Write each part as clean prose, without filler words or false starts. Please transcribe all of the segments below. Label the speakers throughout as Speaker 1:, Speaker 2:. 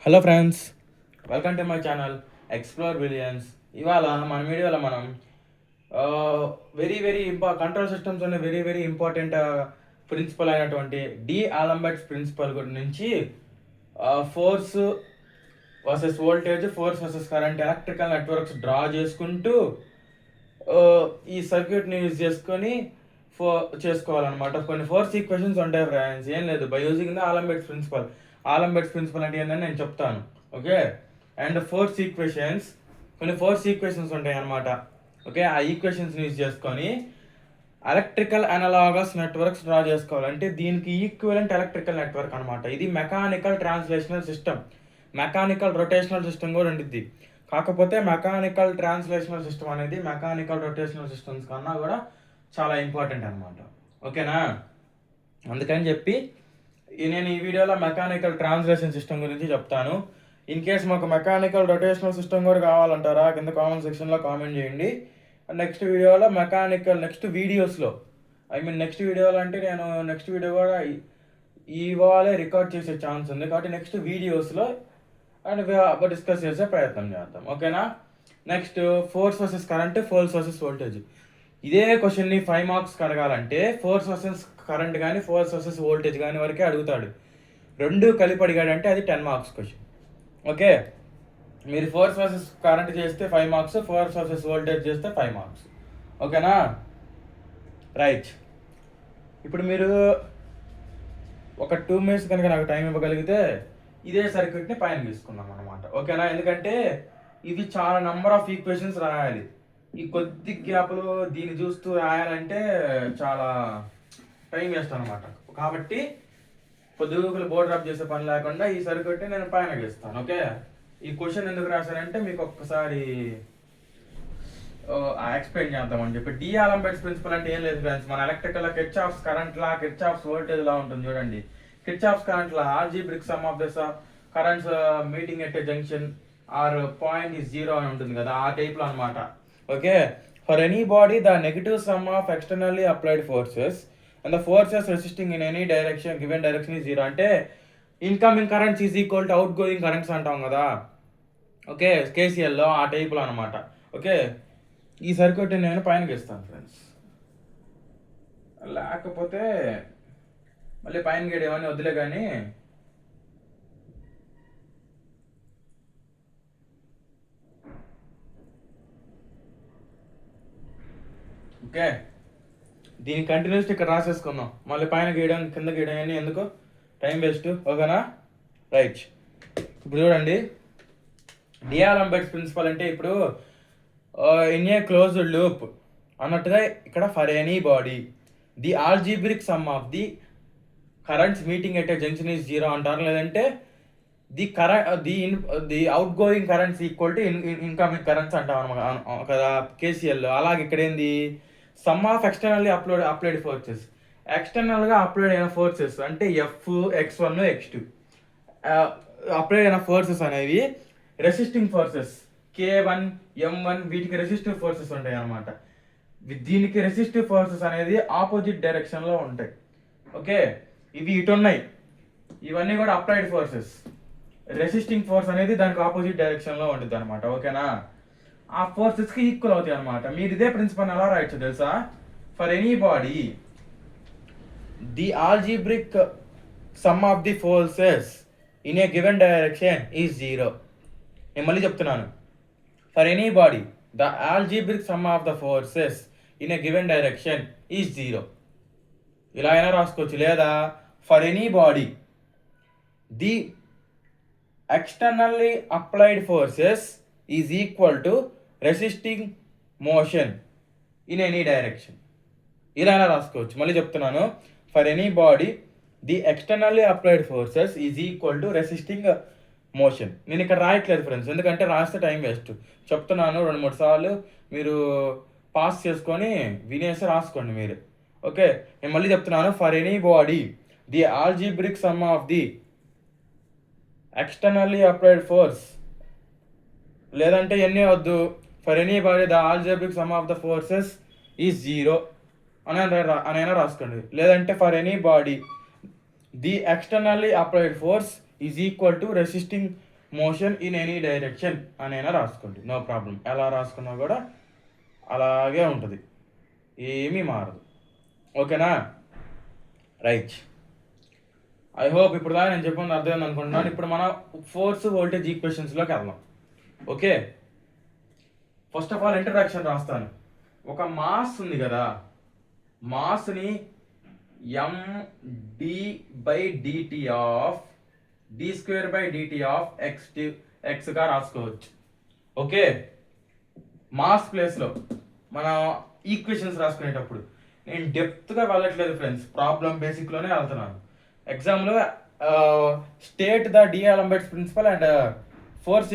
Speaker 1: Hello friends, welcome to my channel explore billions. ఇవాళ మన వీడియోలో మనం వెరీ కంట్రోల్ సిస్టమ్స్ అనే వెరీ ఇంపార్టెంట్ ప్రిన్సిపల్ అయినటువంటి డి ఆలంబర్ట్స్ ప్రిన్సిపల్ గురించి force versus voltage, force versus current, electrical networks draw చేసుకుంటూ ఈ సర్క్యూట్ని యూజ్ చేసుకొని చేసుకోవాలన్నమాట. కొన్ని ఫోర్స్ ఈక్వేషన్స్ ఉంటాయి ఫ్రెండ్స్. ఏం లేదు, by using the D'Alembert's principle. D'Alembert's principle అంటే ఏంటని నేను చెప్తాను, ఓకే. అండ్ కొన్ని ఫోర్స్ ఈక్వేషన్స్ ఉంటాయి అన్నమాట, ఓకే. ఆ ఈక్వేషన్స్ యూజ్ చేసుకొని ఎలక్ట్రికల్ అనలాగస్ నెట్వర్క్స్ డ్రా చేసుకోవాలంటే దీనికి ఈక్వలెంట్ ఎలక్ట్రికల్ నెట్వర్క్ అనమాట. ఇది mechanical translational system, mechanical rotational system కూడా ఉంటుంది. కాకపోతే మెకానికల్ ట్రాన్స్లేషనల్ సిస్టమ్ అనేది మెకానికల్ రొటేషనల్ సిస్టమ్స్ కన్నా కూడా చాలా ఇంపార్టెంట్ అనమాట, ఓకేనా. అందుకని చెప్పి నేను ఈ వీడియోలో మెకానికల్ ట్రాన్స్లేషన్ సిస్టమ్ గురించి చెప్తాను. ఇన్ కేస్ మాకు మెకానికల్ రొటేషనల్ సిస్టమ్ కూడా కావాలంటారా, కింద కామెంట్ సెక్షన్లో కామెంట్ చేయండి. నెక్స్ట్ వీడియోలో నెక్స్ట్ వీడియోలో అంటే నేను నెక్స్ట్ వీడియో కూడా ఇవాళే రికార్డ్ చేసే ఛాన్స్ ఉంది. కాబట్టి నెక్స్ట్ వీడియోస్లో డిస్కస్ చేసే ప్రయత్నం చేద్దాం, ఓకేనా. Next force versus current, force versus voltage. ఇదే క్వశ్చన్ని 5 మార్క్స్ అడగాలంటే ఫోర్స్ వర్సెస్ కరెంట్ కానీ ఫోర్స్ వర్సెస్ వోల్టేజ్ కానీ వరకే అడుగుతాడు. రెండు కలిపి అడిగాడంటే అది 10 మార్క్స్ క్వశ్చన్, ఓకే. మీరు ఫోర్స్ వర్సెస్ కరెంట్ చేస్తే 5 మార్క్స్, ఫోర్స్ వర్సెస్ వోల్టేజ్ చేస్తే 5 మార్క్స్, ఓకేనా. రైట్, ఇప్పుడు మీరు ఒక 2 మినిట్స్ కనుక నాకు టైం ఇవ్వగలిగితే ఇదే సర్క్యూట్ని పైన తీసుకుందాం అనమాట, ఓకేనా. ఎందుకంటే ఇవి చాలా నెంబర్ ఆఫ్ ఈక్వేషన్స్ రాయాలి. ఈ కొద్ది గ్యాప్లో దీన్ని చూస్తూ రాయాలంటే చాలా టైం వేస్ట్ అనమాట. కాబట్టి పొద్దుగులు బోర్డు డ్రాప్ చేసే పని లేకుండా ఈ సర్క్యూట్ని నేను పైన గీస్తాను, ఓకే. ఈ క్వశ్చన్ ఎందుకు రాశానంటే మీకు ఒక్కసారి ఎక్స్ప్లెయిన్ చేద్దామని చెప్పి. డి ఆలంబర్ట్స్ ప్రిన్సిపల్ అంటే ఏం లేదు ఫ్రెండ్స్, మన electrical Kirchhoff's current law, Kirchhoff's voltage law ఉంటుంది చూడండి. Kirchhoff's current law algebraic sum of the currents meeting at a junction or point is 0 అని ఉంటుంది కదా, ఆ టైప్లో అనమాట, okay. For any body the negative sum of externally applied forces and the forces resisting in any direction given direction is 0 అంటే incoming currents is equal to outgoing currents అంటాం కదా, okay. కేసీఎల్లో ఆ టైప్లో అనమాట, ఓకే. ఈ circuit నేను పైన గీస్తాను ఫ్రెండ్స్, లేకపోతే మళ్ళీ పైన గీయడం వదిలే కానీ. ఓకే, దీని కంటిన్యూస్ ఇక్కడ రాసేసుకుందాం. మళ్ళీ పైన గీయడం కింద గీయడం అని ఎందుకు, టైం వేస్ట్, ఓకేనా. రైట్, ఇప్పుడు చూడండి, డి ఆలంబర్ట్స్ ప్రిన్సిపల్ అంటే ఇప్పుడు ఇన్ ఏ క్లోజ్డ్ లూప్ అన్నట్టుగా ఇక్కడ for any body the algebraic sum of the currents meeting at a junction is 0 అంటారు. లేదంటే the outgoing currents equal to incoming currents అంటాం అనమాట కదా కేసీఎల్. అలాగే ఇక్కడ ఏంది, sum of externally applied forces. ఎక్స్టర్నల్గా అప్లైడ్ అయిన ఫోర్సెస్ అంటే X1 X2 అప్లైడ్ అయిన ఫోర్సెస్ అనేవి రెసిస్టింగ్ ఫోర్సెస్ K1 M1 వీటికి రెసిస్టివ్ ఫోర్సెస్ ఉంటాయి అనమాట. దీనికి రెసిస్టివ్ ఫోర్సెస్ అనేది ఆపోజిట్ డైరెక్షన్లో ఉంటాయి, ఓకే. ఇవి ఇటు ఉన్నాయి, ఇవన్నీ కూడా అప్లైడ్ ఫోర్సెస్. రెసిస్టింగ్ ఫోర్స్ అనేది దానికి ఆపోజిట్ డైరెక్షన్లో ఉంటుంది అనమాట, ఓకేనా. ఆ ఫోర్సెస్కి ఈక్వల్ అవుతాయి అనమాట. మీరు ఇదే ప్రిన్సిపల్ ఎలా రాయొచ్చు తెలుసా, for any body the algebraic sum of the forces in a given direction is 0. నేను మళ్ళీ చెప్తున్నాను, for any body the algebraic sum of the forces in a given direction is 0. ఇలా అయినా రాసుకోవచ్చు, లేదా for any body the externally applied forces is equal to resisting motion in any direction. ఇలా అయినా రాసుకోవచ్చు. మళ్ళీ చెప్తున్నాను, for any body the externally applied forces is equal to resisting motion. నేను ఇక్కడ రాయట్లేదు ఫ్రెండ్స్, ఎందుకంటే రాస్తే టైం వేస్ట్. చెప్తున్నాను 2-3 సార్లు, మీరు పాస్ చేసుకొని వినేసి రాసుకోండి మీరు, ఓకే. నేను మళ్ళీ చెప్తున్నాను, for any body the algebraic sum of the externally applied force, లేదంటే ఎన్ని వద్దు, for any body the algebraic sum of the forces is 0 అనైనా రాసుకోండి. లేదంటే for any body the externally applied force is equal to resisting motion in any direction అనైనా రాసుకోండి, no problem. ఎలా రాసుకున్నా కూడా అలాగే ఉంటుంది, ఏమీ మారదు. ఓకేనా? రైట్. ఐ హోప్ ఇప్పుడు దాకా నేను చెప్పింది అర్థమైంది అనుకుంటున్నాను. ఇప్పుడు మనం ఫోర్స్ వోల్టేజ్ ఈక్వేషన్స్లోకి వెళ్దాం. Okay, first of all introduction రాస్తాను. ఒక మాస్ ఉంది కదా, మాస్ని md/dt ఆఫ్ d2/dt ఆఫ్ ఎక్స్గా రాసుకోవచ్చు. ఓకే, మాస్ ప్లేస్లో మనం ఈక్వేషన్స్ రాసుకునేటప్పుడు నేను డెప్త్గా వెళ్ళట్లేదు ఫ్రెండ్స్, ప్రాబ్లం బేసిక్లోనే వెళ్తున్నాను. ఎగ్జామ్లో state the D'Alembert's principle and force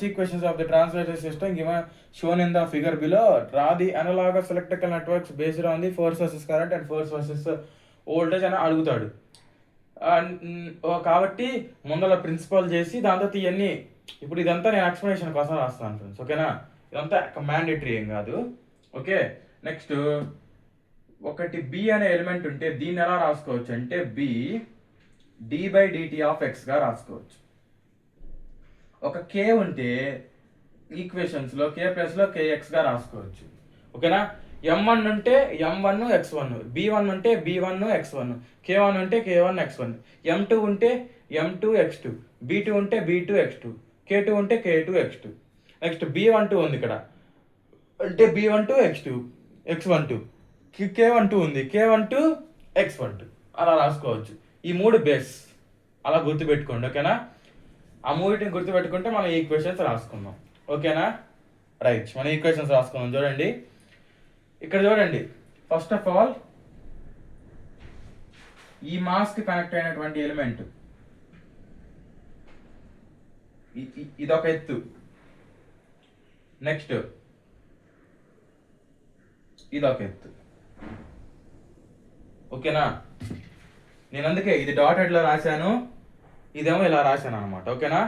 Speaker 1: equations of the translator system given shown in the figure below. Draw the analogous electrical networks based on the force versus current and force versus voltage అని అడుగుతాడు. కాబట్టి ముందర principal చేసి దాని తర్వాత ఇవన్నీ, ఇప్పుడు ఇదంతా నేను ఎక్స్ప్లెనేషన్ కోసం రాస్తాను ఫ్రెండ్స్. ఓకేనా? ఇదంతా మ్యాండేటరీ ఏం కాదు. ఓకే, నెక్స్ట్ ఒకటి బి అనే ఎలిమెంట్ ఉంటే దీన్ని ఎలా రాసుకోవచ్చు అంటే బి d/dt ఆఫ్ ఎక్స్గా రాసుకోవచ్చు. ఒక కే ఉంటే ఈక్వేషన్స్లో కే ప్లస్లో కేఎక్స్గా రాసుకోవచ్చు. ఓకేనా? m1 ఉంటే m1 x1, b1 ఉంటే b1 x1, k1 ఉంటే k1 x1, m2 ఉంటే m2 x2, b2 ఉంటే b2 x2, k2 ఉంటే k2 x2. నెక్స్ట్ b12 ఉంది ఇక్కడ అంటే b12 x2 x12, k12 ఉంది k12 x12, అలా రాసుకోవచ్చు. ఈ మూడు బేస్ అలా గుర్తుపెట్టుకోండి. ఓకేనా? ఆ మూడింటిని గుర్తుపెట్టుకుంటే మనం ఈక్వేషన్స్ రాసుకుందాం. ఓకేనా? రైట్, మనం ఈక్వేషన్స్ రాసుకుందాం. చూడండి ఇక్కడ చూడండి, ఫస్ట్ ఆఫ్ ఆల్ ఈ మాస్కి కనెక్ట్ అయినటువంటి ఎలిమెంట్ ఇదొక ఎత్తు. నెక్స్ట్ ఇదొక ఎత్తు. ఓకేనా? నేను అందుకే ఇది డాటెడ్లో రాశాను, ఇదేమో ఇలా రాశాను అనమాట. ఓకేనా?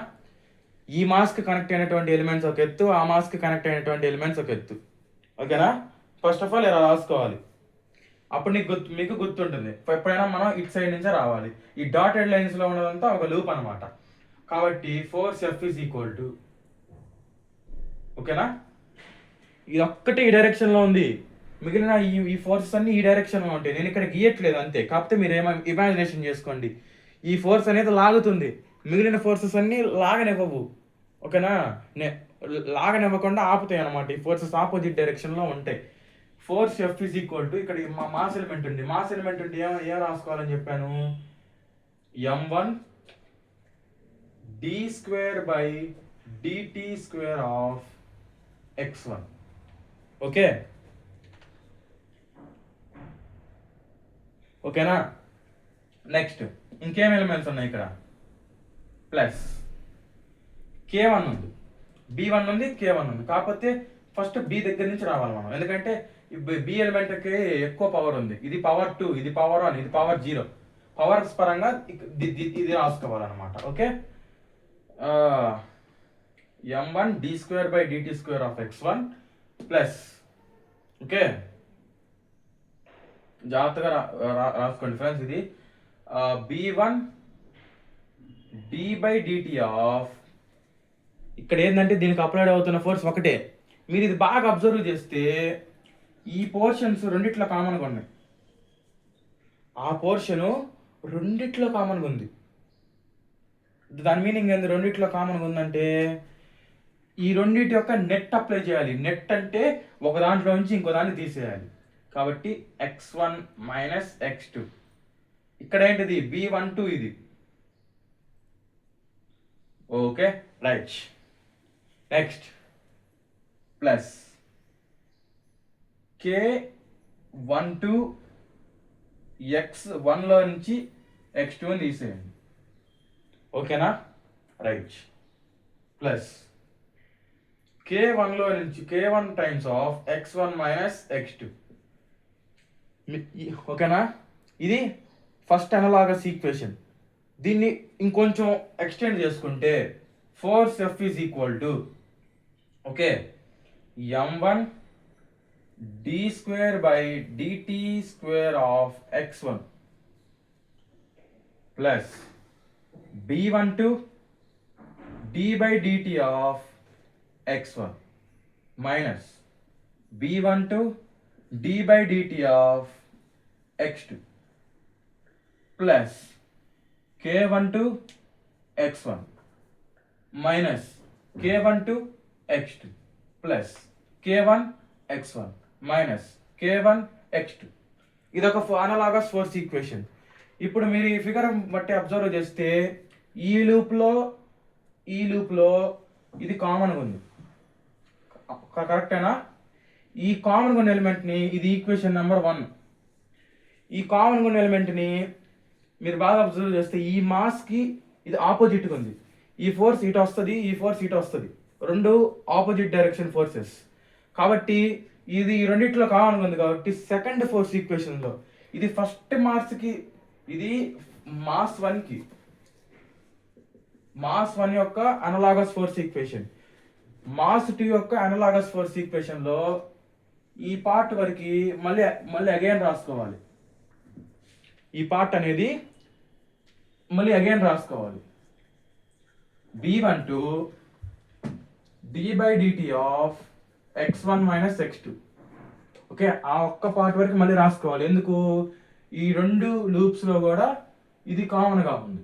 Speaker 1: ఈ మాస్క్ కనెక్ట్ అయినటువంటి ఎలిమెంట్స్ ఒక ఎత్తు, ఆ మాస్క్ కనెక్ట్ అయినటువంటి ఎలిమెంట్స్ ఒక ఎత్తు. ఓకేనా? ఫస్ట్ ఆఫ్ ఆల్ ఇలా రాసుకోవాలి, అప్పుడు మీకు గుర్తుంటుంది. ఎప్పుడైనా మనం ఇటు సైడ్ నుంచే రావాలి. ఈ డాటెడ్ లైన్స్లో ఉన్నదంతా ఒక లూప్ అనమాట. కాబట్టి force F is equal to, ఓకేనా, ఇది ఒక్కటే ఈ డైరెక్షన్లో ఉంది, మిగిలిన ఈ ఫోర్సెస్ అన్ని ఈ డైరెక్షన్లో ఉంటాయి. నేను ఇక్కడ గీయట్లేదు అంతే, కాకపోతే మీరు ఇమాజినేషన్ చేసుకోండి. ఈ ఫోర్స్ అనేది లాగుతుంది, మిగిలిన ఫోర్సెస్ అన్ని లాగనివ్వవు. ఓకేనా? లాగనివ్వకుండా ఆపుతాయి అనమాట. ఈ ఫోర్సెస్ ఆపోజిట్ డైరెక్షన్లో ఉంటాయి. Force F is equal to, ఇక్కడ మా మాస్ ఎలిమెంట్ ఉంది, మాస్ ఎలిమెంట్ ఉంటే ఏం రాసుకోవాలని చెప్పాను, m1 d2/dt² of x1. Okay, ఓకేనా? నెక్స్ట్ ఇంకేం ఎలిమెంట్స్ ఉన్నాయి ఇక్కడ, ప్లస్ k1 ఉంది, b1 ఉంది, k1 ఉంది. కాకపోతే ఫస్ట్ బి దగ్గర నుంచి రావాలి మనం, ఎందుకంటే బి ఎలిమెంట్కి ఎక్కువ పవర్ ఉంది. ఇది పవర్ 2, ఇది పవర్ 1, ఇది పవర్ 0. పవర్స్ పరంగా ఇది రాసుకోవాలన్నమాట. Okay, m1 d2/dt² of x1 plus, okay జాగ్రత్తగా రాసుకోండి ఫ్రెండ్స్, ఇది b1 d/dt ఆఫ్, ఇక్కడ ఏంటంటే దీనికి అప్లైడ్ అవుతున్న ఫోర్స్ ఒకటే. మీరు ఇది బాగా అబ్జర్వ్ చేస్తే ఈ పోర్షన్స్ రెండిట్లో కామన్గా ఉన్నాయి, ఆ పోర్షను రెండిట్లో కామన్గా ఉంది. దాని మీనింగ్ ఏంది, రెండిట్లో కామన్గా ఉందంటే ఈ రెండిటి యొక్క నెట్ అప్లై చేయాలి. నెట్ అంటే ఒక దాంట్లో నుంచి ఇంకో దాన్ని తీసేయాలి. కాబట్టి x1 మైనస్ x2, ఇక్కడ ఏంటిది b12, ఇది okay right. Next plus k12 x1లో నుంచి x2 తీసేయండి. ఓకేనా? రైట్. ప్లస్ k1లో నుంచి k1 times of x1 minus x2. ఓకేనా? ఇది ఫస్ట్ అనలాగస్ ఈక్వేషన్. దీన్ని ఇంకొంచెం ఎక్స్టెండ్ చేసుకుంటే force F is equal to, okay, m1 d2/dt² of x1 plus b12 d by dt of x1 minus b12 d by dt of x2 plus k12 x1 minus k12 x2 plus k1 x1 minus k1 x2. ఇది ఒక analogous force equation. ఇప్పుడు మీరు ఈ figure బట్టి observe చేస్తే ఈ లూప్లో ఇది కామన్గా ఉంది, కరెక్టేనా? ఈ కామన్గా ఉన్న ఎలిమెంట్ని, ఇది ఈక్వేషన్ నెంబర్ 1. ఈ కామన్గా ఉన్న ఎలిమెంట్ని మీరు బాగా అబ్జర్వ్ చేస్తే ఈ మాస్కి ఇది ఆపోజిట్గా ఉంది. ఈ ఫోర్స్ ఇటు వస్తుంది, ఈ ఫోర్స్ ఇటు వస్తుంది, రెండు ఆపోజిట్ డైరెక్షన్ ఫోర్సెస్. కాబట్టి ఇది ఈ రెండిట్లో కామన్గా ఉంది. కాబట్టి సెకండ్ ఫోర్స్ ఈక్వేషన్లో ఇది ఫస్ట్ మాస్కి, ఇది మాస్ 1కి, మాస్ 1 యొక్క అనలాగస్ ఫోర్స్ ఈక్వేషన్. మాస్ 2 యొక్క అనలాగస్ ఫోర్స్ ఈక్వేషన్లో ఈ పార్ట్ వరకు మళ్ళీ అగైన్ రాసుకోవాలి. ఈ పార్ట్ అనేది మళ్ళీ అగైన్ రాసుకోవాలి. b12 d by dt of x1 minus x2. Okay, ఆ ఒక్క పార్ట్ వరకు మళ్ళీ రాసుకోవాలి. ఎందుకు? ఈ రెండు లూప్స్లో కూడా ఇది కామన్గా ఉంది.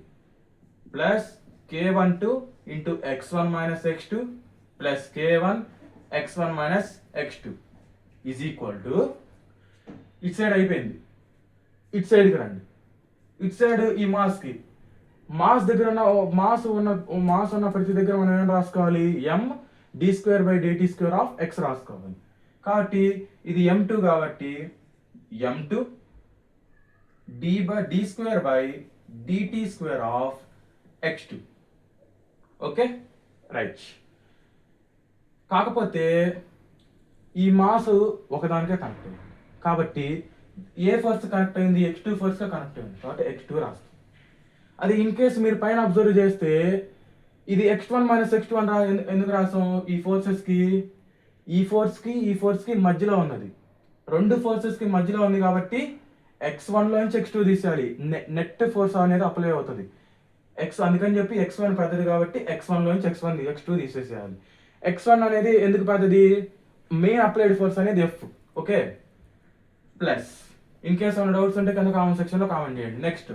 Speaker 1: Plus k12 into x1 minus x2 plus k1 x1 minus x2 is equal to, ఇటు సైడ్ అయిపోయింది, ఇటు సైడ్కి రండి. ఇటు సైడ్ ఈ మాస్కి, మాస్ దగ్గర ఉన్న మాస్ ఉన్న ప్రతి దగ్గర మనం ఏం రాసుకోవాలి? m d² by dt² of x రాసుకోవాలి. కాబట్టి ఇది m2 కాబట్టి m2 d² by dt² of x2. Okay, right. కాకపోతే ఈ మాస్ ఒకదానికే కనెక్ట్ అయింది కాబట్టి ఏ ఫోర్స్ కనెక్ట్ అయింది? x2 ఫోర్స్గా కనెక్ట్ అయింది కాబట్టి x2 రాస్తాం. అది ఇన్ కేస్ మీరు పైన అబ్జర్వ్ చేస్తే ఇది x1 మైనస్ x2 ఎందుకు రాసాం? ఈ ఫోర్సెస్కి, ఈ ఫోర్స్కి మధ్యలో ఉన్నది, రెండు ఫోర్సెస్కి మధ్యలో ఉంది కాబట్టి x1లోంచి x2 తీసేయాలి. నెట్ ఫోర్స్ అనేది అప్లై అవుతుంది అందుకని చెప్పి x1 పెద్దది కాబట్టి x1లోంచి x2 తీసేసేయాలి. x1 అనేది ఎందుకు పెద్దది? మెయిన్ అప్లైడ్ ఫోర్స్ అనేది F. Okay, plus in case ఏమైనా డౌట్స్ ఉంటే కింద కామెంట్ సెక్షన్లో కామెంట్ చేయండి. నెక్స్ట్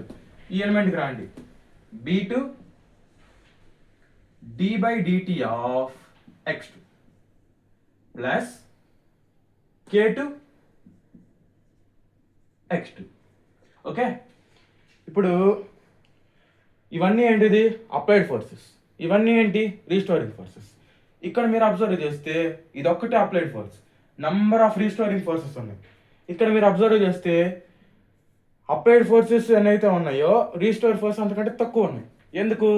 Speaker 1: ఈ ఎలిమెంట్కి రండి. b2 d by dt of x2 plus k2 x2. Okay, ఇప్పుడు ఇవన్నీ ఏంటిది? Applied forces. ఇవన్నీ ఏంటి? Restoring forces. ఇక్కడ మీరు అబ్జర్వ్ చేస్తే ఇది ఒక్కటే applied force, number of restoring forces ఉన్నాయి. ఇక్కడ మీరు అబ్జర్వ్ చేస్తే అప్లైడ్ ఫోర్సెస్ ఎన్నైతే ఉన్నాయో రీస్టోర్ ఫోర్స్ అంతకంటే తక్కువ ఉన్నాయి. ఎందుకు?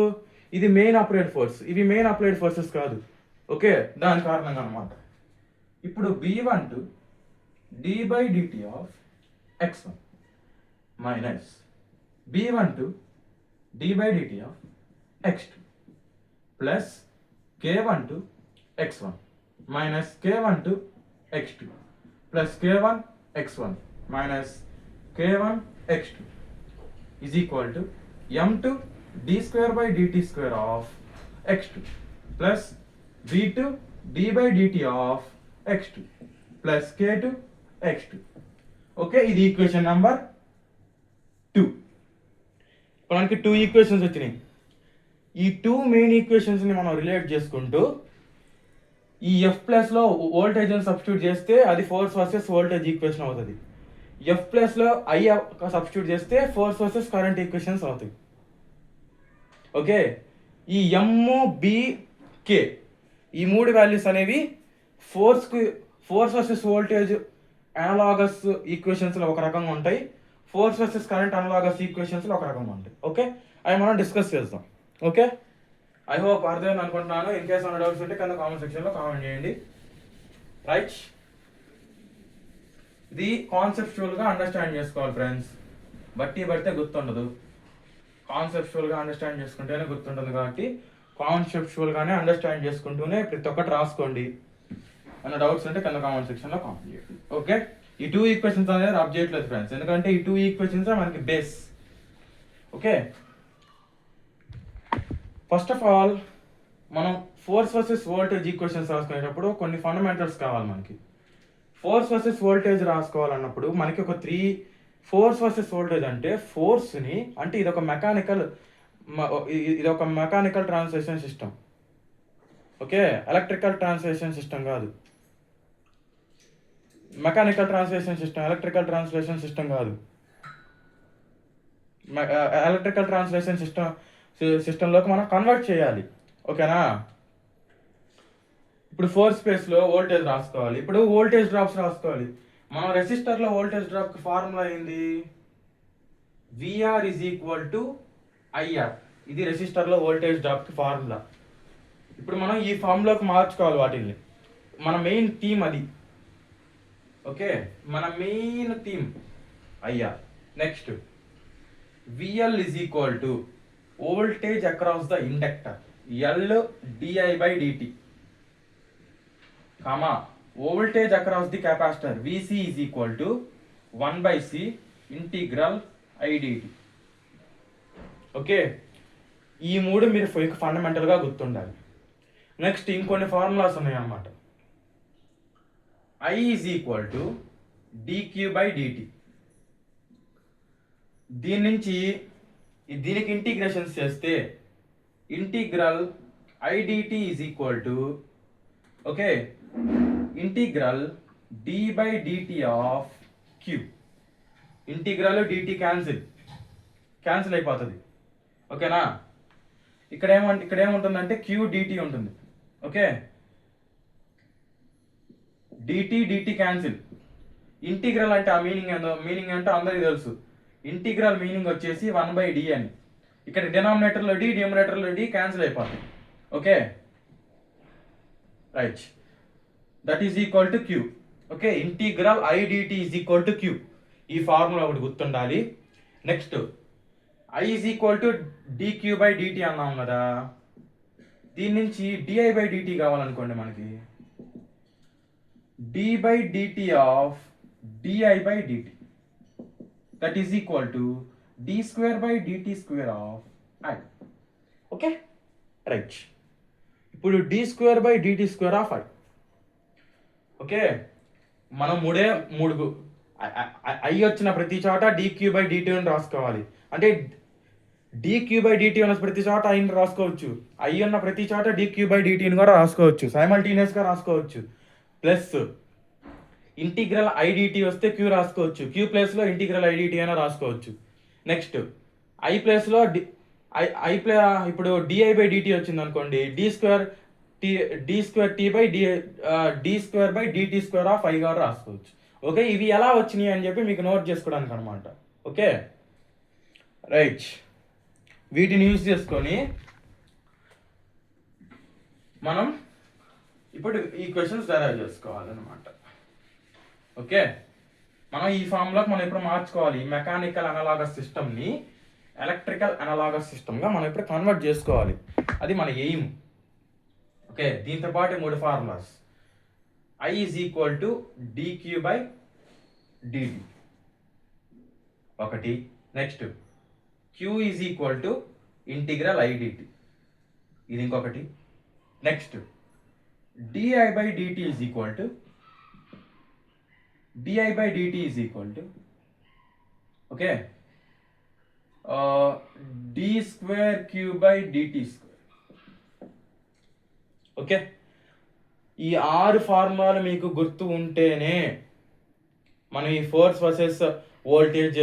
Speaker 1: ఇది మెయిన్ అప్లైడ్ ఫోర్స్, ఇవి మెయిన్ అప్లైడ్ ఫోర్సెస్ కాదు. ఓకే, దాని కారణంగా అనమాట. ఇప్పుడు b12 d by dt of x1 minus b12 d by dt of x2 plus k12 x1 minus k12 x2 plus k1 x1 minus k1 x2 is equal to m2 d² by dt² of x2 plus b2 d by dt of x2 plus k2 x2. Okay, ఇది equation number 2. ఇప్పుడు మనకి 2 equations వచ్చినాయి. ఈ 2 main ఈక్వేషన్స్ని మనం relate చేసుకుంటూ ఈ F ప్లస్లో వోల్టేజ్ని సబ్స్టిట్యూట్ చేస్తే అది ఫోర్స్ వర్సెస్ వోల్టేజ్ ఈక్వేషన్ అవుతుంది. ఎఫ్ ప్లస్లో ఐ సబ్స్టిట్యూట్ చేస్తే ఫోర్స్ వర్సెస్ కరెంట్ ఈక్వేషన్స్ అవుతాయి. ఓకే, ఈ ఎమ్ బి కే ఈ మూడు వాల్యూస్ అనేవి ఫోర్స్ వర్సెస్ వోల్టేజ్ అనలాగస్ ఈక్వేషన్స్లో ఒక రకంగా ఉంటాయి, ఫోర్స్ వర్సెస్ కరెంట్ అనలాగస్ ఈక్వేషన్స్లో ఒక రకంగా ఉంటాయి. ఓకే, అవి మనం డిస్కస్ చేద్దాం. ఓకే, ఐ హోప్ అర్థమైంది అనుకుంటున్నాను. ఇన్ కేస్ ఏమైనా డౌట్స్ ఉంటే కింద కామెంట్ సెక్షన్లో కామెంట్ చేయండి. రైట్, ఇది కాన్సెప్చువల్గా అండర్స్టాండ్ చేసుకోవాలి ఫ్రెండ్స్. పడితే గుర్తుండదు. కాన్సెప్చువల్గా అండర్స్టాండ్ చేసుకుంటేనే గుర్తుంటుంది. కాబట్టి కాన్సెప్చువల్గానే అండర్స్టాండ్ చేసుకుంటూనే ప్రతి ఒక్కటి రాసుకోండి. ఏమైనా డౌట్స్ ఉంటే కింద కామెంట్ సెక్షన్లో కామెంట్ చేయండి. ఓకే, ఈ 2 ఈక్వేషన్స్ అనేది రబ్ చేయట్లేదు ఫ్రెండ్స్, ఎందుకంటే ఈ 2 ఈక్వేషన్స్ మనకి base. Okay, first of all మనం ఫోర్స్ వర్సెస్ వోల్టేజ్ ఈక్వేషన్స్ రాసుకునేటప్పుడు కొన్ని ఫండమెంటల్స్ కావాలి మనకి. ఫోర్స్ వర్సెస్ వోల్టేజ్ రాసుకోవాలన్నప్పుడు మనకి ఒక ఫోర్స్ వర్సెస్ వోల్టేజ్ అంటే ఫోర్స్ని, అంటే ఇది ఒక mechanical translation system. Okay, electrical translation system కాదు, mechanical translation system, electrical translation system కాదు. ఎలక్ట్రికల్ ట్రాన్స్లేషన్ సిస్టంలోకి మనం కన్వర్ట్ చేయాలి. ఓకేనా? ఇప్పుడు ఫోర్స్ స్పేస్లో వోల్టేజ్ రాసుకోవాలి. ఇప్పుడు వోల్టేజ్ డ్రాప్స్ రాసుకోవాలి. మనం రెసిస్టర్లో వోల్టేజ్ డ్రాప్కి ఫార్ములా ఏంది? VR is equal to IR. ఇది రెసిస్టర్లో వోల్టేజ్ డ్రాప్కి ఫార్ములా. ఇప్పుడు మనం ఈ ఫార్ములాకి మార్చుకోవాలి వాటిని. మన మెయిన్ థీమ్ అది. ఓకే, మన main theme IR. Next VL is equal to voltage across the inductor, L DI by DT, comma voltage across the capacitor, VC is equal to 1/c integral IDT. Okay, ఈ మూడు మీరు ఫండమెంటల్గా గుర్తుండాలి. Next ఇంకొన్ని formulas ఉన్నాయి అన్నమాట. I is equal to dq by dt. దీని నుంచి దీనికి ఇంటిగ్రేషన్స్ చేస్తే integral idt is equal to, okay, integral d by dt of q. Integral dt cancel అయిపోతుంది. ఓకేనా? ఇక్కడ ఏముంటుందంటే q dt ఉంటుంది. Okay, dt cancel. ఇంటిగ్రల్ అంటే ఆ మీనింగ్ ఏంటో అందరికీ తెలుసు. ఇంటిగ్రల్ మీనింగ్ వచ్చేసి 1/d అని. ఇక్కడ డినామినేటర్లో d, న్యూమరేటర్లో d క్యాన్సిల్ అయిపోతుంది. Okay, right, that is equal to q. Okay, integral idt is equal to q. ఈ ఫార్ములా ఒకటి గుర్తుండాలి. Next I is equal to dq by dt అన్నాం కదా. దీని నుంచి di బై dt కావాలనుకోండి మనకి, d by dt of di by dt, that is equal to d square by dt square of I. Okay, right. ఇప్పుడు d square by dt square of I. Okay, మనం మూడు I వచ్చిన ప్రతి చోట dq by dt అని రాసుకోవాలి. అంటే dq by dt ఉన్న ప్రతి చోట I రాసుకోవచ్చు, I ఉన్న ప్రతి చోట dq by dt ని కూడా రాసుకోవచ్చు, సైమల్టేనియస్గా రాసుకోవచ్చు. ప్లస్ ఇంటిగ్రల్ ఐడిటి వస్తే క్యూ రాసుకోవచ్చు, క్యూ ప్లేస్లో ఇంటిగ్రల్ ఐడిటి అయినా రాసుకోవచ్చు. నెక్స్ట్ ఐ ప్లేస్లో ఇప్పుడు డిఐ బై డిటి వచ్చింది అనుకోండి, D square T by D square by DT square of I గారు రాసుకోవచ్చు. ఓకే, ఇవి ఎలా వచ్చినాయి అని చెప్పి మీకు నోట్ చేసుకోవడానికి అనమాట. Okay, right. వీటిని యూజ్ చేసుకొని మనం ఇప్పుడు ఈ క్వశ్చన్స్ డెరైవ్ చేసుకోవాలన్నమాట. ఓకే, మనం ఈ ఫామ్లోకి మనం ఇప్పుడు మార్చుకోవాలి. ఈ మెకానికల్ అనలాగస్ సిస్టమ్ని ఎలక్ట్రికల్ అనలాగస్ సిస్టమ్గా మనం ఇప్పుడు కన్వర్ట్ చేసుకోవాలి. అది మన ఎయిమ్. ఓకే, దీంతో పాటు మూడు formulas. I is equal to dq by dt ఒకటి. Next q is equal to integral idt, ఇది ఇంకొకటి. Next di by dt is equal to okay d square q by dt square. Okay, ఈ 6 ఫార్ములాలు మీకు గుర్తు ఉంటేనే మనం ఈ ఫోర్స్ వర్సెస్ వోల్టేజ్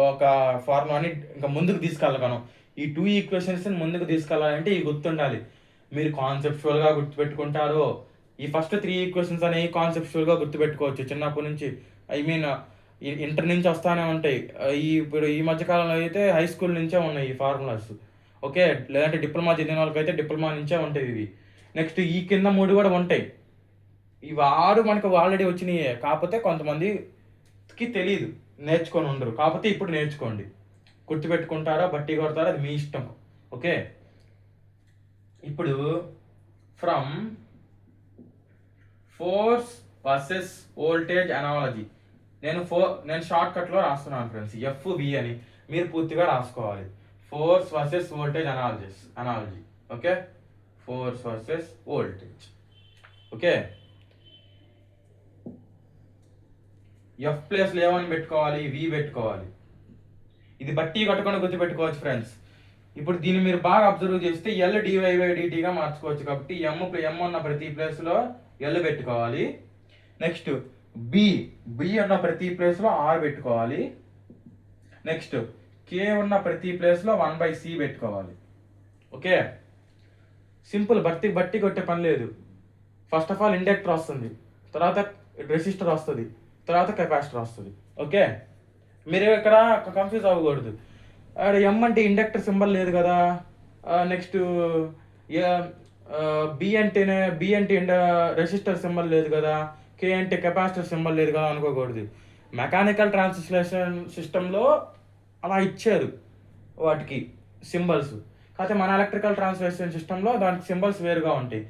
Speaker 1: ఒక ఫార్ములాని ఇంకా ముందుకు తీసుకెళ్ళగలం. ఈ 2 ఈక్వేషన్స్ ముందుకు తీసుకెళ్ళాలంటే ఇవి గుర్తుండాలి. మీరు కాన్సెప్చువల్గా గుర్తుపెట్టుకుంటారో, ఈ ఫస్ట్ 3 ఈక్వేషన్స్ అనేవి కాన్సెప్చువల్గా గుర్తుపెట్టుకోవచ్చు చిన్నప్పటి నుంచి. ఐ మీన్ ఇంటర్ నుంచి వస్తానే ఉంటాయి. ఇప్పుడు ఈ మధ్యకాలంలో అయితే హై స్కూల్ నుంచే ఉన్నాయి ఈ ఫార్ములాస్. ఓకే, లేదంటే డిప్లొమా చదివిన వాళ్ళకి అయితే డిప్లొమా నుంచే ఉంటాయి ఇవి. నెక్స్ట్ ఈ కింద 3 కూడా ఉంటాయి. ఇవి 6 మనకు ఆల్రెడీ వచ్చినాయి, కాకపోతే కొంతమందికి తెలియదు, నేర్చుకొని ఉండరు. కాకపోతే ఇప్పుడు నేర్చుకోండి. గుర్తుపెట్టుకుంటారా బట్టి కొడతారా అది మీ ఇష్టం. ఓకే, ఇప్పుడు from force versus voltage analogy నేను షార్ట్ కట్లో రాస్తున్నాను ఫ్రెండ్స్, FV అని. మీరు పూర్తిగా రాసుకోవాలి. Force versus voltage analogy. Okay, force versus voltage. Okay, F ప్లేస్లో ఏమని పెట్టుకోవాలి, వి పెట్టుకోవాలి. ఇది బట్టి కొట్టకుండా గుర్తుపెట్టుకోవచ్చు ఫ్రెండ్స్. ఇప్పుడు దీన్ని మీరు బాగా అబ్జర్వ్ చేస్తే ఎల్ డివై బై డిటీగా మార్చుకోవచ్చు. కాబట్టి ఎం ఉన్న ప్రతి ప్లేస్లో ఎల్ పెట్టుకోవాలి. నెక్స్ట్ బి ఉన్న ప్రతి ప్లేస్లో ఆర్ పెట్టుకోవాలి. నెక్స్ట్ కే ఉన్న ప్రతి ప్లేస్లో 1/c పెట్టుకోవాలి. ఓకే, సింపుల్, బట్టి కొట్టే పని లేదు. ఫస్ట్ ఆఫ్ ఆల్ ఇండక్టర్ వస్తుంది, తర్వాత రెసిస్టర్ వస్తుంది, తర్వాత కెపాసిటర్ వస్తుంది. ఓకే, మీరు ఇక్కడ కన్ఫ్యూజ్ అవ్వకూడదు. ఎం అంటే ఇండక్టర్ సింబల్ లేదు కదా, నెక్స్ట్ బి అంటే రెసిస్టర్ సింబల్ లేదు కదా, కే అంటే కెపాసిటర్ సింబల్ లేదు కదా అనుకోకూడదు. మెకానికల్ ట్రాన్స్లేషన్ సిస్టంలో అలా ఇచ్చారు వాటికి సింబల్స్, కాకపోతే మన ఎలక్ట్రికల్ ట్రాన్స్లేషన్ సిస్టంలో దానికి సింబల్స్ వేరుగా ఉంటాయి.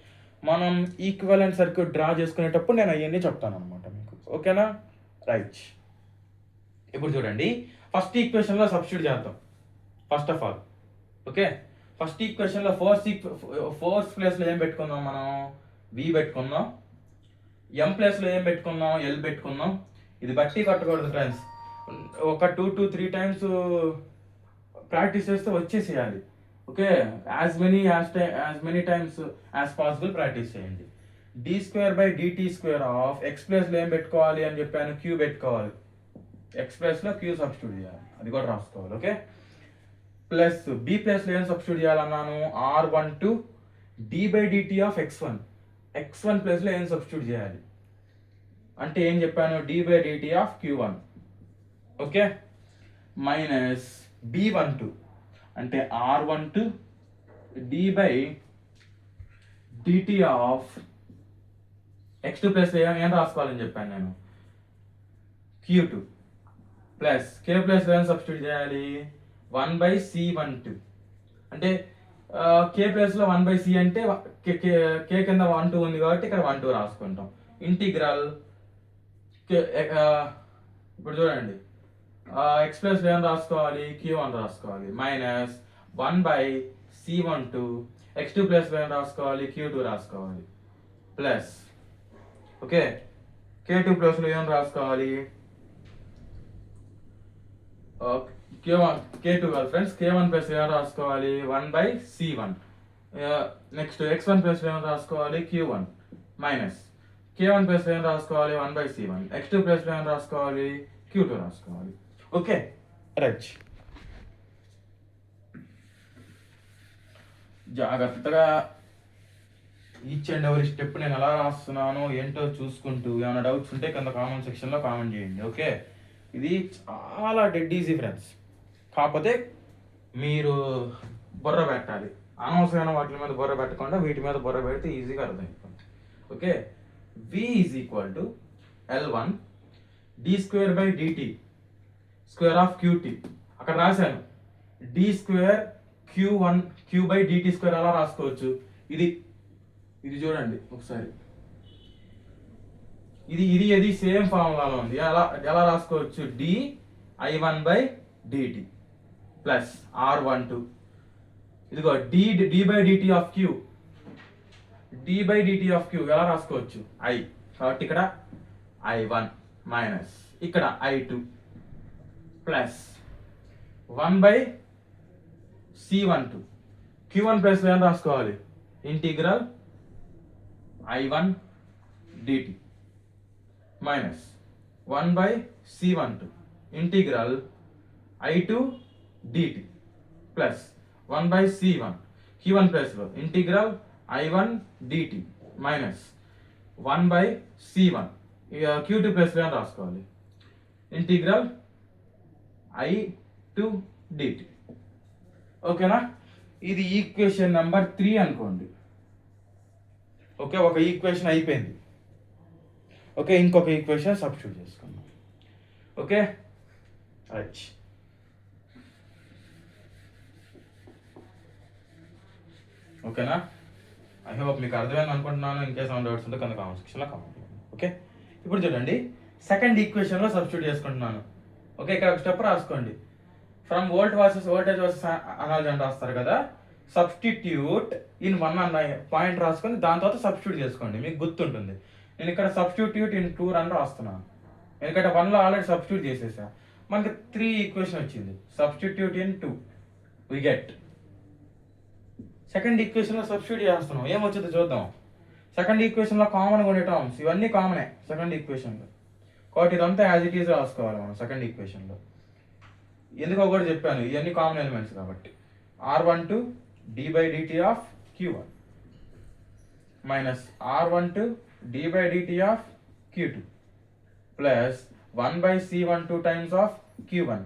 Speaker 1: మనం ఈక్వలెంట్ సర్క్యూట్ డ్రా చేసుకునేటప్పుడు నేను అవన్నీ చెప్తాను అనమాట మీకు. ఓకేనా, రైట్. ఇప్పుడు చూడండి, ఫస్ట్ ఈక్వేషన్లో సబ్స్టిట్యూట్ చేద్దాం first of all. Okay, first ఈక్వేషన్లో ఫోర్స్ ప్లేస్లో ఏం పెట్టుకుందాం మనం, వి పెట్టుకుందాం. ఎం ప్లేస్లో ఏం పెట్టుకుందాం, ఎల్ పెట్టుకుందాం. ఇది బట్టి కట్టకూడదు ఫ్రెండ్స్, ఒక 2 to 3 times ప్రాక్టీస్ చేస్తే వచ్చేసేయాలి. Okay, as many times as possible practice చేయండి. d2/dt² ఆఫ్ ఎక్స్ ప్లేస్లో ఏం పెట్టుకోవాలి అని చెప్పాను, క్యూ పెట్టుకోవాలి. ఎక్స్ ప్లేస్లో క్యూ సబ్స్టిట్యూట్ చేయాలి, అది కూడా రాసుకోవాలి. ఓకే, ప్లస్ బి ప్లేస్లో ఏం substitute చేయాలన్నాను, r12 d/dt of x1 ప్లేస్లో ఏం సబ్స్టిట్యూట్ చేయాలి అంటే ఏం చెప్పాను, d/dt of q1. Okay, minus b12 అంటే r12 d/dt ఆఫ్ x2 ప్లేస్లో ఏం రాసుకోవాలని చెప్పాను నేను, q2. ప్లస్ k ప్లేస్లో ఏం సబ్స్టిట్యూట్ చేయాలి, 1/c12 అంటే k ప్లేస్లో 1/c అంటే k కింద 1 2 ఉంది కాబట్టి ఇక్కడ 1 2 రాసుకుంటాం. ఇంటిగ్రల్ ఇప్పుడు చూడండి, ఎక్స్ ప్లేస్లో ఏం రాసుకోవాలి, q1 రాసుకోవాలి. మైనస్ 1/c12 x2 ప్లేస్లో ఏం రాసుకోవాలి, q2 రాసుకోవాలి. ప్లస్ ఓకే, k2 ప్లేస్లో ఏం రాసుకోవాలి, k2 కాదు ఫ్రెండ్స్, k1 ప్లస్ ఏం రాసుకోవాలి, 1/c1. నెక్స్ట్ x1 ప్లస్ ఏం రాసుకోవాలి, q1. మైనస్ k1 ప్లస్ ఏం రాసుకోవాలి, 1/c1. x2 ప్లస్ ఏం రాసుకోవాలి, q2 రాసుకోవాలి. Okay, right. జాగ్రత్తగా ఈచ్ అండ్ ఎవరి స్టెప్ నేను ఎలా రాస్తున్నానో ఏంటో చూసుకుంటూ ఏమైనా డౌట్స్ ఉంటే కింద కామెంట్ సెక్షన్లో కామెంట్ చేయండి. ఓకే, ఇది చాలా డెడ్ ఈజీ ఫ్రెండ్స్, కాకపోతే మీరు బుర్ర పెట్టాలి. అనవసరమైన వాటి మీద బుర్ర పెట్టకుండా వీటి మీద బుర్ర పెడితే ఈజీగా అర్థమైపోతుంది. Okay, v is equal to L1 d2/dt square of qt. అక్కడ రాశాను d2 q/dt² అలా రాసుకోవచ్చు. ఇది చూడండి ఒకసారి, ఇది సేమ్ ఫార్ములాలో ఉంది. ఎలా రాసుకోవచ్చు, di1/dt ప్లస్ r12 ఇదిగో d/dt of q, d/dt of q ఎలా రాసుకోవచ్చు, i. కాబట్టి ఇక్కడ i1 మైనస్ ఇక్కడ i2 plus 1/c12 q1 plus ఏం రాసుకోవాలి, integral i1 dt minus 1/c12 integral i2 dt plus 1/c1 q1 ప్లస్లో integral i1 dt minus 1/c1 q2 ప్లస్లో ఏం రాసుకోవాలి, ఇంటిగ్రల్ i2 dt. ఓకేనా, ఇది ఈక్వేషన్ నెంబర్ 3 అనుకోండి. ఓకే, ఒక ఈక్వేషన్ అయిపోయింది. ఓకే, ఇంకొక ఈక్వేషన్ సబ్స్టిట్యూట్ చేసుకుందాం. Okay, right. ఓకేనా, ఐ హోప్ మీకు అర్థమైంది అనుకుంటున్నాను. ఇంకేస్ ఏమైనా డౌట్స్ ఉంటే కింద కామెంట్ సెక్షన్లో కామెంట్ చేయండి. ఓకే, ఇప్పుడు చూడండి, సెకండ్ ఈక్వేషన్లో సబ్స్టిట్యూట్ చేసుకుంటున్నాను. ఓకే, ఇక్కడ ఒక స్టెప్ రాసుకోండి. ఫ్రమ్ వోల్టేజ్ వర్సెస్ అనాలజీ అని రాస్తారు కదా, సబ్స్టిట్యూట్ ఇన్ 1 అన్న పాయింట్ రాసుకొని దాని తర్వాత సబ్స్టిట్యూట్ చేసుకోండి, మీకు గుర్తుంటుంది. నేను ఇక్కడ సబ్స్టిట్యూట్ ఇన్ 2 అని రాస్తున్నాను, ఎందుకంటే 1లో ఆల్రెడీ సబ్స్టిట్యూట్ చేసేసా. మనకి 3 ఈక్వేషన్ వచ్చింది. Substitute in 2 we get. Second ఈక్వేషన్లో సబ్స్టిట్యూట్ చేస్తున్నాం, ఏమొచ్చిందో చూద్దాం. సెకండ్ ఈక్వేషన్లో కామన్గా ఉండే టర్మ్స్ ఇవన్నీ కామనే సెకండ్ ఈక్వేషన్లో, కాబట్టి ఇదంతా యాజ్ ఇట్ ఈజ్ రాసుకోవాలి మనం సెకండ్ ఈక్వేషన్లో. ఎందుకో కూడా చెప్పాను, ఇవన్నీ కామన్ ఎలిమెంట్స్ కాబట్టి. R12 d/dt of Q1 minus R12 d/dt of Q2 plus 1/C12 times of Q1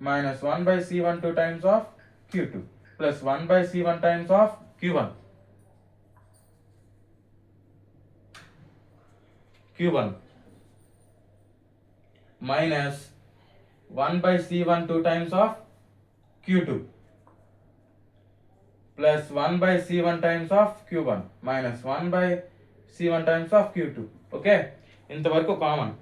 Speaker 1: minus 1/C12 times of Q2 plus 1/C1 times of Q1 minus 1/C12 times of Q2 plus 1/C1 times of Q1 minus 1/C1 times of Q2. Okay, ఇంతవరకు common.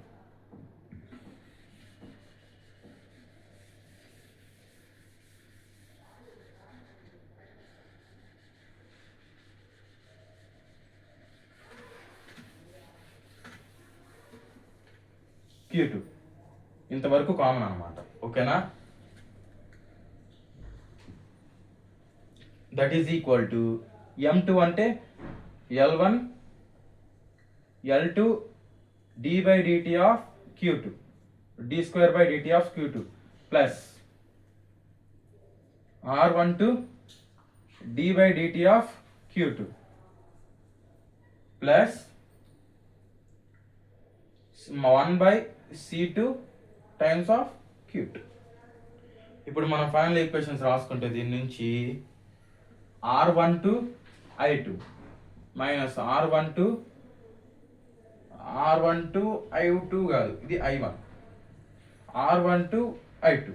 Speaker 1: Q2 ఇంతవరకు common అన్నమాట. ఓకేనా? That is equal to M2 అంటే L1 L2 d/dt of Q2 d²/dt of Q2 plus R12 d/dt of Q2 plus 1/C2 times of Q2. ఇప్పుడు మనం final equations రాసుకుంటే దీని నుంచి R12 I2 minus R12 I2 కాదు, ఇది I1 R12 I2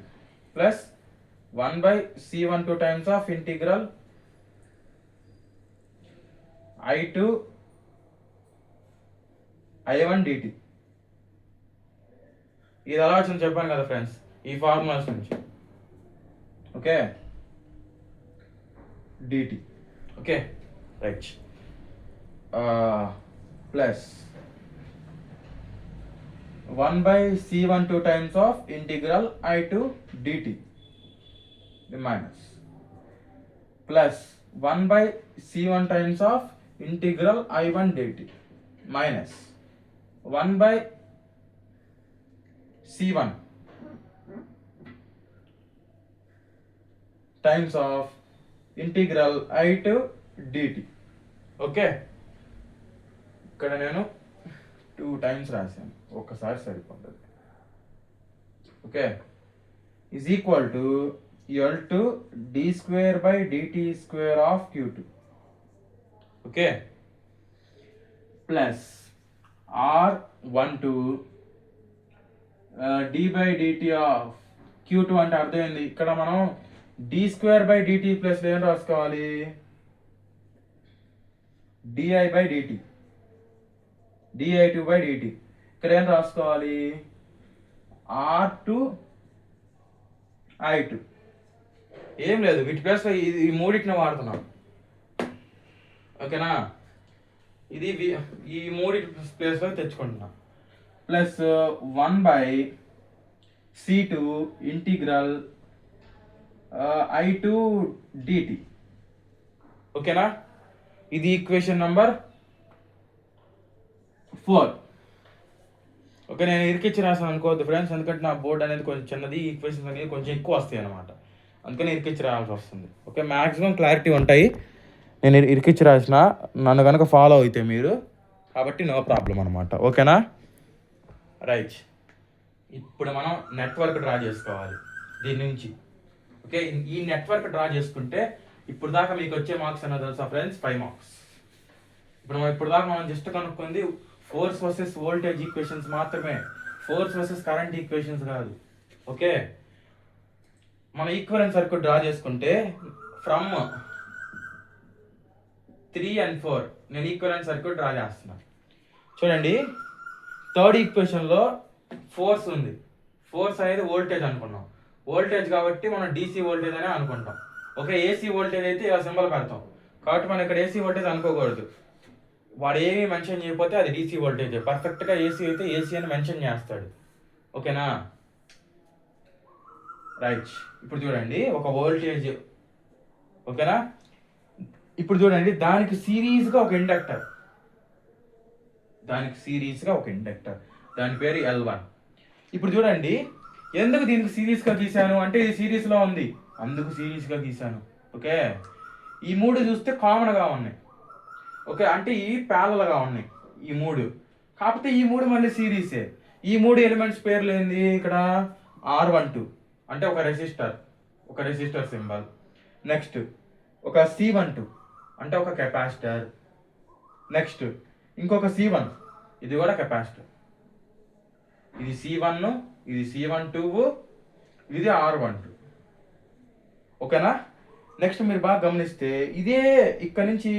Speaker 1: plus 1/C12 times of integral I2 I1 dt. ఇది ఎలా వచ్చింది చెప్పాను కదా ఫ్రెండ్స్, ఈ ఫార్ములాస్ నుంచి. Okay, dt. Okay, right. Plus 1/C12 times of integral I2 dt minus plus 1/C1 times of integral I1 dt minus 1/C1 times of integral I2 dt. Okay, ఇక్కడ నేను 2 times రాశాను, ఒక్కసారి సరిపోతుంది. Okay, is equal to L2 d²/dt² of Q2. Okay, plus R12 d/dt of Q2 అంటే అర్థమైంది. ఇక్కడ మనం d²/dt plus ఏం రాసుకోవాలి, di/dt di2/dt. ఇక్కడ ఏం రాసుకోవాలి, R2 I2. ఏం లేదు, వీటి ప్లస్ ఈ మూడింటిని వాడుతున్నాం. ఓకేనా, ఇది ఈ మూడింటి ప్లేస్లో తెచ్చుకుంటున్నాం. Plus 1/C2 integral I2 dt. ఓకేనా, ఇది ఈక్వేషన్ నంబర్ 4. ఓకే, నేను ఇరికిచ్చి రాసాను అనుకోవద్దు ఫ్రెండ్స్, ఎందుకంటే నా బోర్డ్ అనేది కొంచెం చిన్నది, ఈక్వేషన్స్ అనేది కొంచెం ఎక్కువ వస్తాయి అన్నమాట, అందుకని ఇరికిచ్చి రాయాల్సి వస్తుంది. ఓకే, మ్యాక్సిమం క్లారిటీ ఉంటాయి నేను ఇరికిచ్చి రాసిన, నన్ను కనుక ఫాలో అయితే మీరు, కాబట్టి నో ప్రాబ్లం అనమాట. ఓకేనా, రైట్. ఇప్పుడు మనం నెట్వర్క్ డ్రా చేసుకోవాలి దీని నుంచి. ఓకే, ఈ నెట్వర్క్ డ్రా చేసుకుంటే ఇప్పుడు దాకా మీకు వచ్చే మార్క్స్ అన్నది తెలుసా ఫ్రెండ్స్, 5 మార్క్స్. ఇప్పుడు దాకా మనం జస్ట్ కనుక్కుంది ఫోర్స్ వర్సెస్ వోల్టేజ్ ఈక్వేషన్స్ మాత్రమే, ఫోర్స్ వర్సెస్ కరెంట్ ఈక్వేషన్స్ కాదు. ఓకే, మన ఈక్వలెంట్ సర్క్యూట్ డ్రా చేసుకుంటే ఫ్రమ్ 3 and 4 నేను ఈక్వలెంట్ సర్క్యూట్ డ్రా చేస్తున్నాను. చూడండి, థర్డ్ ఈక్వేషన్లో ఫోర్స్ ఉంది, ఫోర్స్ అనేది వోల్టేజ్ అనుకున్నాం, వోల్టేజ్ కాబట్టి మనం DC వోల్టేజ్ అనే అనుకుంటాం. ఓకే, ఏసీ వోల్టేజ్ అయితే ఇలా సింబల్ పెడతాం, కాబట్టి మనం ఇక్కడ ఏసీ వోల్టేజ్ అనుకోకూడదు. వాడు ఏమి మెన్షన్ చేయకపోతే అది డీసీ వోల్టేజ్. పర్ఫెక్ట్గా ఏసీ అయితే ఏసీ అని మెన్షన్ చేస్తాడు. ఓకేనా, రైట్. ఇప్పుడు చూడండి ఒక వోల్టేజ్, ఓకేనా. ఇప్పుడు చూడండి దానికి సిరీస్గా ఒక ఇండక్టర్, దాని పేరు L1. ఇప్పుడు చూడండి ఎందుకు దీనికి సిరీస్గా గీశాను అంటే ఇది సిరీస్లో ఉంది, అందుకు సిరీస్గా గీశాను. ఓకే, ఈ మూడు చూస్తే కామన్గా ఉన్నాయి. ఓకే, అంటే ఈ ప్యారలల్గా ఉన్నాయి ఈ మూడు, కాకపోతే ఈ మూడు మళ్ళీ సిరీసే. ఈ మూడు ఎలిమెంట్స్ పేర్లు ఏంది, ఇక్కడ R12 అంటే ఒక రెసిస్టర్ సింబల్. నెక్స్ట్ ఒక C12 అంటే ఒక కెపాసిటర్. నెక్స్ట్ ఇంకొక C1, ఇది కూడా కెపాసిటర్. ఇది C1, ఇది C12, ఇది R12. ఓకేనా. నెక్స్ట్ మీరు బాగా గమనిస్తే ఇదే ఇక్కడ నుంచి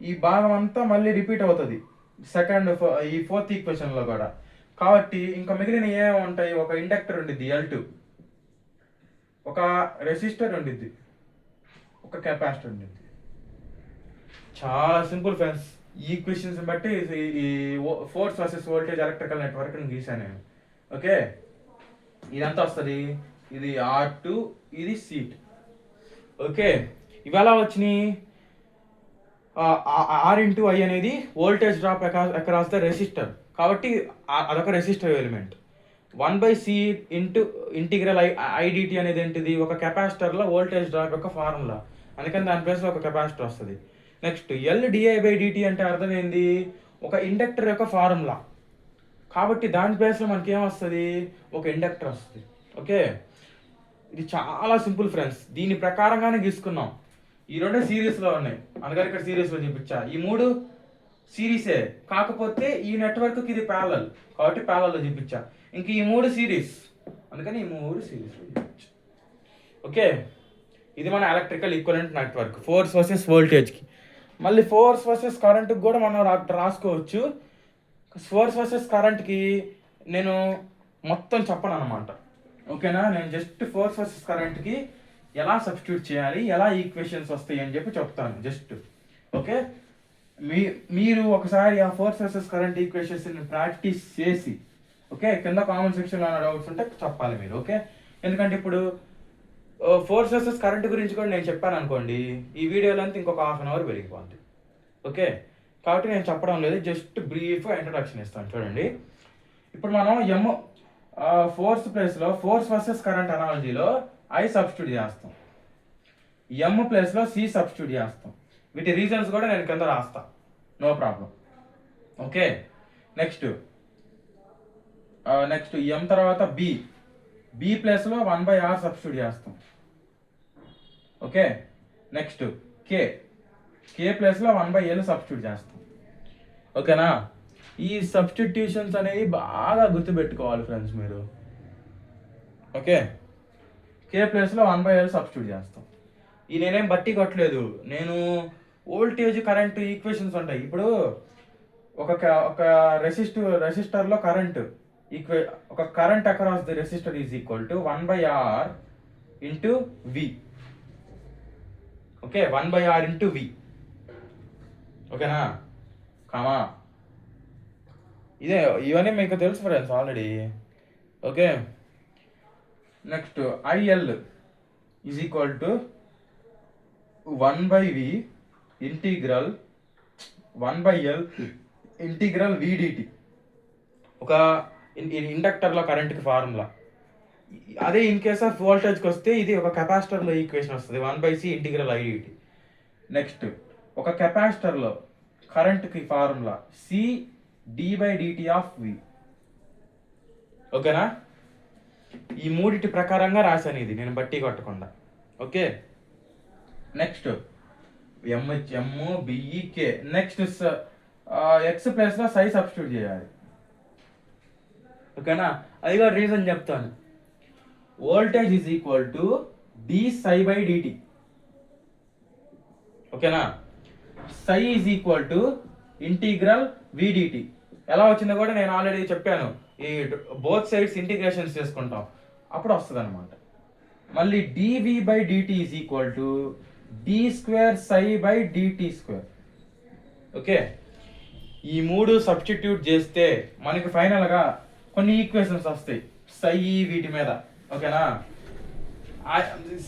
Speaker 1: ఈ భాగం అంతా మళ్ళీ రిపీట్ అవుతుంది ఈ ఫోర్త్ ఈక్వేషన్లో కూడా. కాబట్టి ఇంకా మిగిలిన ఏమేమి ఉంటాయి, ఒక ఇండక్టర్ ఉండిద్ది L2, ఒక రెసిస్టర్ ఉండిద్ది, ఒక కెపాసిటర్ ఉండిద్ది. చాలా సింపుల్ ఫ్రెండ్స్. ఈ ఈక్వేషన్స్ బట్టి ఈ ఫోర్స్ వర్సెస్ వోల్టేజ్ ఎలక్ట్రికల్ నెట్వర్క్ని గీసాను నేను. ఓకే, ఇదంతా వస్తుంది. ఇది R2, ఇది C2. ఓకే, ఇవి ఎలా వచ్చినాయి, R/I అనేది voltage drop across the resistor, కాబట్టి అదొక resistor element. 1/C integral IDT అనేది ఏంటిది, ఒక కెపాసిటర్లో వోల్టేజ్ డ్రాప్ యొక్క ఫార్ములా, అందుకని దాని ప్లేస్లో ఒక కెపాసిటర్ వస్తుంది. నెక్స్ట్ LdI/dt అంటే అర్థం ఏంది, ఒక ఇండక్టర్ యొక్క ఫార్ములా, కాబట్టి దాని ప్లేస్లో మనకి ఏమొస్తుంది, ఒక ఇండక్టర్ వస్తుంది. ఓకే, ఇది చాలా సింపుల్ ఫ్రెండ్స్. దీని ప్రకారంగానే గీసుకున్నాం. ఈ రెండు సిరీస్లో ఉన్నాయి, అందుకని ఇక్కడ సిరీస్లో చూపించా. ఈ మూడు సిరీసే, కాకపోతే ఈ నెట్వర్క్కి ఇది ప్యారలల్, కాబట్టి ప్యారలల్లో చూపించా. ఇంక ఈ మూడు సిరీస్, అందుకని ఈ మూడు సిరీస్లో చూపించా. ఓకే, ఇది మన electrical equivalent network force versus వోల్టేజ్కి. మళ్ళీ ఫోర్స్ వర్సెస్ కరెంట్కి కూడా మనం రాసుకోవచ్చు. ఫోర్స్ వర్సెస్ కరెంట్కి నేను మొత్తం చెప్పను అనమాట. ఓకేనా, నేను జస్ట్ ఫోర్స్ వర్సెస్ కరెంట్కి ఎలా సబ్స్టిట్యూట్ చేయాలి, ఎలా ఈక్వేషన్స్ వస్తాయి అని చెప్పి చెప్తాను జస్ట్. ఓకే, మీరు ఒకసారి ఆ ఫోర్స్ వర్సెస్ కరెంట్ ఈక్వేషన్స్ని ప్రాక్టీస్ చేసి, ఓకే, కింద కామెంట్ సెక్షన్లో డౌట్స్ ఉంటే చెప్పాలి మీరు. ఓకే, ఎందుకంటే ఇప్పుడు ఫోర్స్ వర్సెస్ కరెంట్ గురించి కూడా నేను చెప్పాను అనుకోండి, ఈ వీడియోలో అంతా ఇంకొక ½ అవర్ పెరిగిపోతుంది. ఓకే, కాబట్టి నేను చెప్పడం లేదు, జస్ట్ బ్రీఫ్గా ఇంట్రడక్షన్ ఇస్తాను. చూడండి, ఇప్పుడు మనం ఫోర్స్ ప్లేస్లో ఫోర్స్ వర్సెస్ కరెంట్ అనాలజీలో I సబ్స్టిట్యూట్ చేస్తాం, M ప్లేస్లో C సబ్స్టిట్యూట్ చేస్తాం. వీటి రీజన్స్ కూడా నేను కింద రాస్తా, no problem. Okay, next M తర్వాత B ప్లేస్లో 1/R సబ్స్టిట్యూట్ చేస్తాం. ఓకే, నెక్స్ట్ K ప్లేస్లో 1/L సబ్స్టిట్యూట్ చేస్తాం. ఓకేనా, ఈ సబ్స్టిట్యూషన్స్ అనేవి బాగా గుర్తుపెట్టుకోవాలి ఫ్రెండ్స్ మీరు. ఓకే, K ప్లేస్లో 1/L సబ్స్టిట్యూట్ చేస్తాం. ఈ నేనేం బట్టి కొట్టలేదు, నేను వోల్టేజ్ కరెంట్ ఈక్వేషన్స్ ఉంటాయి. ఇప్పుడు ఒక రెసిస్టర్లో కరెంట్ ఒక current across the resistor is equal to 1/R into V. Okay, 1/R into V. ఓకేనా, కామా, ఇవన్నీ మీకు తెలుసు friends already. Okay, next IL is equal to 1/V integral 1/L integral VDT. ఒక ఇండక్టర్లో కరెంట్కి ఫార్ములా. అదే ఇన్ కేస్ ఆఫ్ వోల్టేజ్కి వస్తే ఇది ఒక కెపాసిటర్లో ఈక్వేషన్ వస్తుంది, 1/C ఇంటిగ్రల్ IDT. నెక్స్ట్ ఒక కెపాసిటర్లో కరెంట్కి ఫార్ములా CdD/dt ఆఫ్ V. ఓకేనా, ఈ మూడిటి ప్రకారంగా రాశాను ఇది, నేను బట్టి కొట్టకుండా. Okay, next MBEK. Next X ప్లేస్లో సై సబ్స్టిట్యూట్ చేయాలి. ఓకేనా, అది కూడా రీజన్ చెప్తాను. Voltage is equal to dψ/dt. ఓకేనా, సై is equal to integral VDT. ఎలా వచ్చిందో కూడా నేను ఆల్రెడీ చెప్పాను, ఈ బోత్ సైడ్స్ ఇంటిగ్రేషన్స్ చేసుకుంటాం, అప్పుడు వస్తుంది అనమాట. మళ్ళీ dv by dt is equal to d square psi by DT square. Okay, ఈ మూడు సబ్స్టిట్యూట్ చేస్తే మనకి ఫైనల్గా కొన్ని ఈక్వేషన్స్ వస్తాయి సై వీటి మీద. ఓకేనా,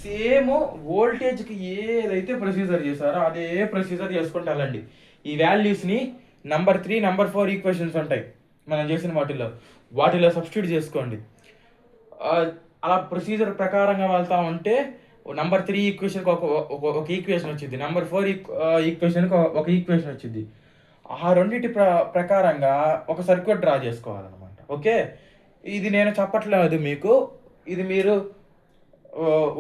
Speaker 1: సేమ్ వోల్టేజ్కి ఏదైతే ప్రొసీజర్ చేశారో అదే ప్రొసీజర్ చేసుకుంటూ వెళ్ళండి. ఈ వాల్యూస్ని నెంబర్ 3, నెంబర్ 4 ఈక్వేషన్స్ ఉంటాయి మనం చేసిన వాటిలో సబ్స్టిట్యూట్ చేసుకోండి. అలా ప్రొసీజర్ ప్రకారంగా వెళ్తా ఉంటే నెంబర్ 3 ఈక్వేషన్కి ఒక ఈక్వేషన్ వచ్చింది, నెంబర్ 4 ఈక్వేషన్కి ఒక ఈక్వేషన్ వచ్చింది. ఆ రెండింటి ప్రకారంగా ఒక సర్క్యూట్ డ్రా చేసుకోవాలన్నమాట. ఓకే, ఇది నేను చెప్పట్లేదు మీకు, ఇది మీరు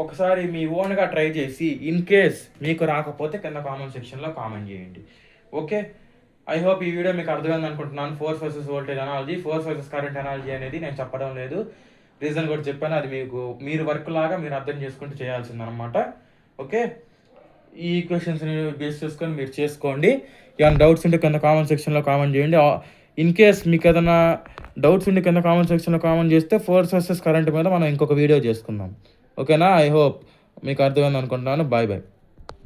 Speaker 1: ఒకసారి మీ ఓన్గా ట్రై చేసి ఇన్ కేస్ మీకు రాకపోతే కింద కామెంట్ సెక్షన్లో కామెంట్ చేయండి. ఓకే, ఐ హోప్ ఈ వీడియో మీకు అర్థమైంది అనుకుంటున్నాను. Force versus voltage analogy, force versus current analogy అనేది నేను చెప్పడం లేదు, రీజన్ కూడా చెప్పాను. అది మీరు వర్క్ లాగా మీరు అర్థం చేసుకుంటూ చేయాల్సిందనమాట. ఓకే, ఈ ఈక్వేషన్స్ని బేస్ చేసుకొని మీరు చేసుకోండి. ఏమైనా డౌట్స్ ఉంటే కింద కామెంట్ సెక్షన్లో కామెంట్ చేయండి. ఇన్ కేస్ మీకు ఏదైనా డౌట్స్ ఉంటే కింద కామెంట్ సెక్షన్లో కామెంట్ చేస్తే ఫోర్స్ వర్సెస్ కరెంట్ మీద మనం ఇంకొక వీడియో చేసుకుందాం. ఓకేనా, ఐ హోప్ మీకు అర్థమైంది అనుకుంటున్నాను. Bye bye.